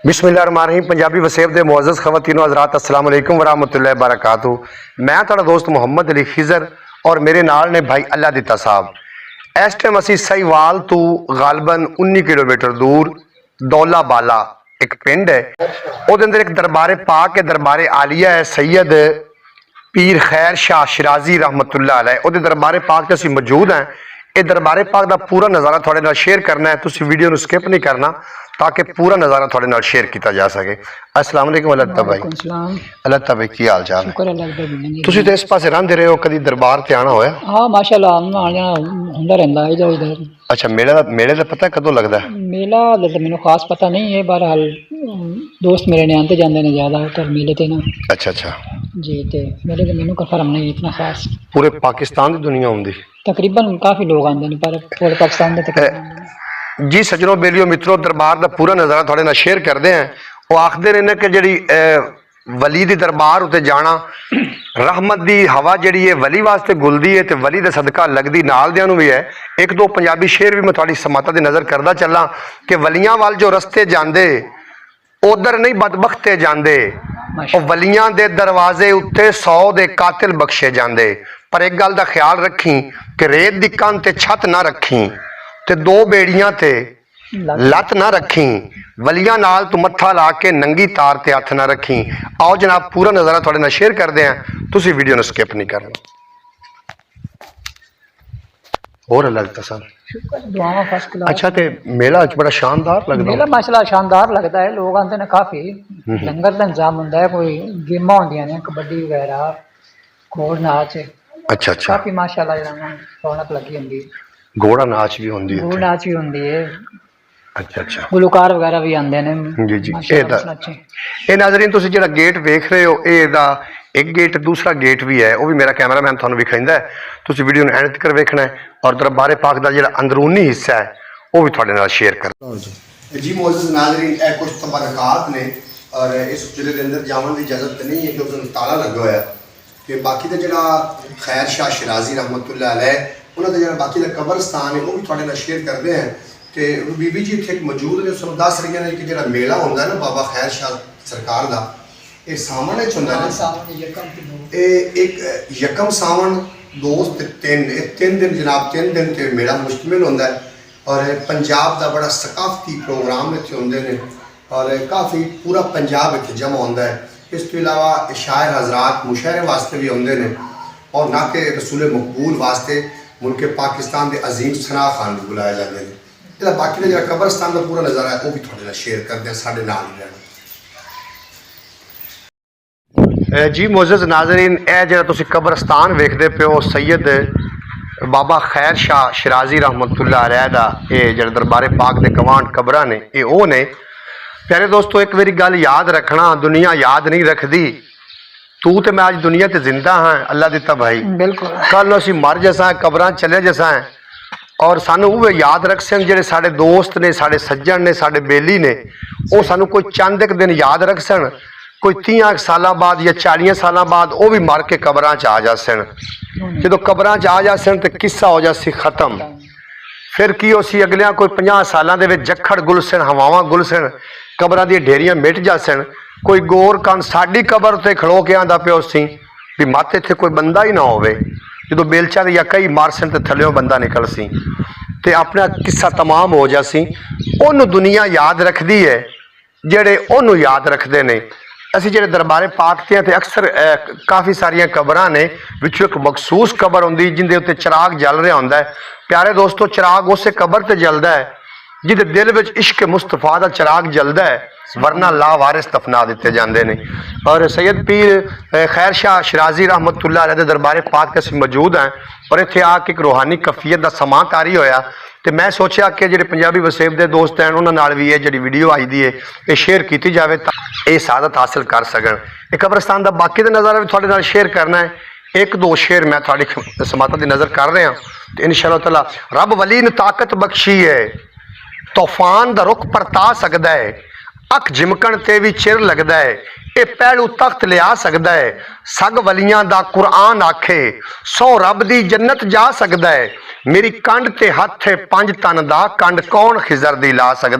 बिस्मिल्लाहिर्रहमानिर्रहीम। पंजाबी वसेब दे मुअज़्ज़ज़ ख़वातीनो हज़रात अस्सलाम वालेकुम व रहमतुल्लाहि व बरकातुहू। मैं तुहाडा दोस्त मुहम्मद अली खिज़र और मेरे नाल ने भाई अल्लाह दिता साहब। इस टाइम असी सहीवाल तो गालबन 19 किलोमीटर दूर दौला बाला एक पिंड है, ਉਹਦੇ अंदर एक दरबारे पाक है, दरबारे आलिया है सैयद पीर खैर शाह शिराजी रहमतुल्लाह अलैह। ਉਹਦੇ दरबारे पाक से ਅਸੀਂ मौजूद हैं। ये दरबारे पाक का पूरा नज़ारा थोड़े नाल शेयर करना है, तुसी वीडियो ਨੂੰ स्किप नहीं करना ताकि पूरा नज़ारा थोड़े नाल शेयर किया जा सके। अस्सलाम वालेकुम अल्लाह भाई। अल्लाह भाई की हाल चाल? तुसी तो इस पासे रहंदे रहे हो, कभी दरबार ते आना होया? हाँ माशाल्लाह आना हुंदा रहंदा है इधर। अच्छा, मेले का पता कदों लगदा है? मेला तो मैंने खास पता नहीं है, बहरहाल दोस्त मेरे ने आते जाते ने ज़्यादा तो मेले ते ना। अच्छा अच्छा जी, ते मेले तो मैंने कन्फर्म नहीं इतना खास। पूरे पाकिस्तान की दुनिया आउंदी तकरीबन काफ़ी लोग आते हैं, पर पूरे पाकिस्तान के तकरीबन। जी सज्जनों बेलियो मित्रों, दरबार का पूरा नज़ारा थोड़े नाल शेयर करते हैं। वो आखते रहने कि जी वली दी दरबार उत्ते जाना रहमत दी हवा जी है वली वास्ते गुलदी है, तो वली का सदका लगती नाल दियां नूं भी है। एक दो पंजाबी शेर भी मैं थोड़ी समाता की नज़र करता चला कि वलियां वाल जो रस्ते जाते उधर नहीं बदबख्ते जाते, वलियां दे दरवाजे उत्ते 100 दे कातिल बख्शे जाते। पर एक गल का ख्याल रखी कि रेत दी कंध ते छत ना रखी ते दो बेड़ियां ते लत ना रखी, वलियां नाल तू मत्था ला के नंगी तार ते हथ ना रखी। आओ जनाब पूरा नज़ारा थोड़े नाल शेयर करते हैं, तुसी वीडियो ਨੂੰ स्किप नहीं करना। और लगता सर दुआवां फर्स्ट क्लास। अच्छा, ते मेला बड़ा शानदार लगदा? मेला माशाल्लाह शानदार लगता है, लोग आते हैं काफ़ी। लंगर का इंतजाम होंदा है, कोई गेमां होंदियां ने कबड्डी वगैरह, घोड़ नाच। अच्छा अच्छा, काफ़ी माशाल्लाह रौनक लगी होंदी है। घोड़ा नाच भी होंदी है? घोड़ नाच भी होंदी है। अच्छा अच्छा, गुलकार वगैरह भी आते हैं। जी जी। अच्छे ये नाज़रीन तुसी जिहड़ा गेट वेख रहे हो, ਇਹਦਾ एक गेट दूसरा गेट भी है, वो भी मेरा कैमरामैन ਤੁਹਾਨੂੰ ਵਿਖਾਉਂਦਾ है। तुसी वीडियो ਨੂੰ एंड तक वेखना है और दरबारे पाक का जिहड़ा अंदरूनी हिस्सा है वो भी ਤੁਹਾਡੇ ਨਾਲ शेयर कर। जी मोअज़्ज़ज़ नाज़रीन, ये कुछ तबरकात ने और इस जिले के अंदर जाने की इजाज़त नहीं है क्योंकि ताला लगा हुआ है। कि बाकी का जिहड़ा खैर शाह शिराजी रहमतुल्लाह अलैह उन्होंने जिहड़ा बाकी का कब्रस्तान है वो भी ਤੁਹਾਡੇ ਨਾਲ शेयर करते हैं। तो बीबी जी इतने मौजूद ने, उसमें दस रही ने कि जो मेला होंगे ना बाबा खैर शाह सरकार का, ये सावन होंगे ना, एक यकम सावन दोस्त तीन दिन जनाब, 3 दिन के मेला मुश्तमिल होंगे और पंजाब का बड़ा सकाफती प्रोग्राम इतने होंगे ने और काफ़ी पूरा पंजाब इतने जमा होंगे है। इस तो इलावा शायर हजरात मुशायरे वास्ते भी आते हैं और ना कि रसूल मकबूल वास्ते मुल्क पाकिस्तान के अजीम सना खान भी बुलाए जाते हैं। ਇਹਦਾ ਬਾਕੀ ਦਾ ਜਿਹੜਾ ਕਬਰਸਤਾਨ ਦਾ ਪੂਰਾ ਨਜ਼ਾਰਾ ਹੈ ਉਹ ਵੀ ਤੁਹਾਡੇ ਨਾਲ ਸ਼ੇਅਰ ਕਰਦੇ ਹਾਂ, ਸਾਡੇ ਨਾਲ ਹੀ ਰਹਿਣਾ। ਜੀ ਮੁਅੱਜ਼ਜ਼ ਨਾਜ਼ਰੀਨ, ਇਹ ਜਿਹੜਾ ਤੁਸੀਂ ਕਬਰਸਤਾਨ ਵੇਖਦੇ ਪਿਓ ਸੈयद ਬਾਬਾ ਖੈਰ ਸ਼ਾਹ ਸ਼ਿਰਾਜ਼ੀ ਰਹਿਮਤੁल्लाह अलैह ਦਾ, ਇਹ ਜਿਹੜੇ ਦਰਬਾਰੇ ਪਾਕ ਦੇ ਗਵਾਂਢ ਕਬਰਾਂ ਨੇ ਇਹ ਉਹ ਨੇ। ਪਿਆਰੇ ਦੋਸਤੋ, ਇੱਕ ਵਾਰੀ ਗੱਲ ਯਾਦ ਰੱਖਣਾ, ਦੁਨੀਆ याद नहीं रखती। तू तो मैं अज दुनिया ते जिंदा हाँ, अल्लाह दिता भाई। बिल्कुल कल असी मर जसा कबरां चले जसा और सानू वो याद रख सन जेडे साडे दोस्त ने, साडे सज्जन ने, साडे बेली ने, वो सानू कोई चंद एक दिन याद रख सन, कोई 30 साल बाद या 40 साल बाद वो भी मर के कबरां च आ जा सन। जो कबरां च आ जा सन तो किस्सा हो जासी खत्म। फिर की हो सी अगलियां कोई 50 सालों के जखड़ गुल सन, हवावां गुल सन, कबरां दी ढेरियां मिट जा सन। कोई गोर कंन साडी कबर ते खड़ो के आंदा पियो सी भी मत इत्थे कोई बंदा ही ना होवे। जो बेलचा या कई मार सन तो थल्यों बंदा निकल सी ते अपना किस्सा तमाम हो जासी। उन्होंने दुनिया याद रखती है जेड़े उन्होंने याद रखते हैं। असी जेड़े दरबारे पाक ते ते अक्सर काफ़ी सारिया कबरां ने, विचों एक मखसूस कबर होंदी जिंदे उत्ते चिराग जल रहा होंदा है। प्यारे दोस्तों, चिराग उस कबर ते जलदा है जिहदे दिल विच इश्क मुस्तफा दा चिराग जलदा है, वरना लावारिस दफना दिते जाते हैं। और सैयद पीर खैर शाह शिराजी रहमतुल्लाह अलैह दे दरबारे पाक असीं मौजूद हैं और इत्थे आके एक रूहानी कफीयत का समा तारी होया। तो मैं सोचा कि जो पंजाबी वसेब के दोस्त हैं उन्होंने नाल भी ये जी वीडियो आई दी है ये शेयर की जाए ताकि ये सादत हासिल कर सकन। ये कब्रस्तान का बाकी का नज़ारा भी थोड़े नाल शेयर करना है। एक दो शेर मैं थोड़ी समाता की नज़र कर रहा तो इंशाअल्लाह ताला रब वली ने ताकत बख्शी है, तूफान का रुख परता सकता है, अख झिमकण ते भी चिर लगता है, ये पहलू तख्त लिया सकता है, सग वलियां दा कुरान आखे 100 रब दी जन्नत जा सकता है, मेरी कंड ते हथ है 5 तन दा कंड कौन खिजर दी ला सकता है।